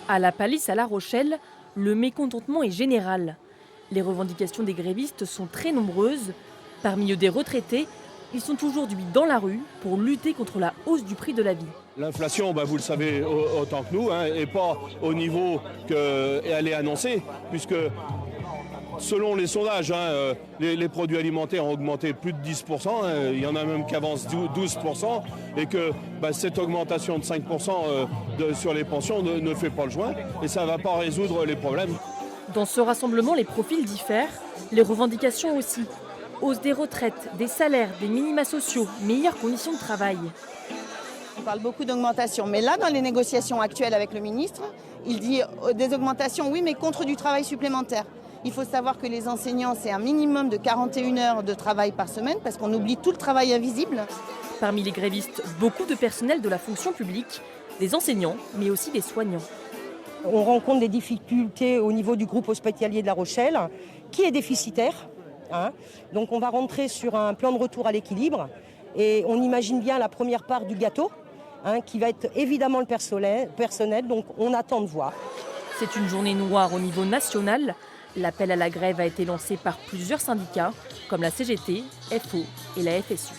À la Palisse à La Rochelle, le mécontentement est général. Les revendications des grévistes sont très nombreuses. Parmi eux des retraités, ils sont aujourd'hui dans la rue pour lutter contre la hausse du prix de la vie. L'inflation, vous le savez autant que nous, et pas au niveau qu'elle est annoncée, puisque selon les sondages, les produits alimentaires ont augmenté plus de 10%, il y en a même qui avancent 12%, et que cette augmentation de 5% sur les pensions ne fait pas le joint, et ça ne va pas résoudre les problèmes. Dans ce rassemblement, les profils diffèrent, les revendications aussi. Hausse des retraites, des salaires, des minima sociaux, meilleures conditions de travail. On parle beaucoup d'augmentation, mais là, dans les négociations actuelles avec le ministre, il dit des augmentations, oui, mais contre du travail supplémentaire. Il faut savoir que les enseignants, c'est un minimum de 41 heures de travail par semaine, parce qu'on oublie tout le travail invisible. Parmi les grévistes, beaucoup de personnel de la fonction publique, des enseignants, mais aussi des soignants. On rencontre des difficultés au niveau du groupe hospitalier de La Rochelle, qui est déficitaire. Donc on va rentrer sur un plan de retour à l'équilibre, et on imagine bien la première part du gâteau, qui va être évidemment le personnel, donc on attend de voir. C'est une journée noire au niveau national. L'appel à la grève a été lancé par plusieurs syndicats, comme la CGT, FO et la FSU.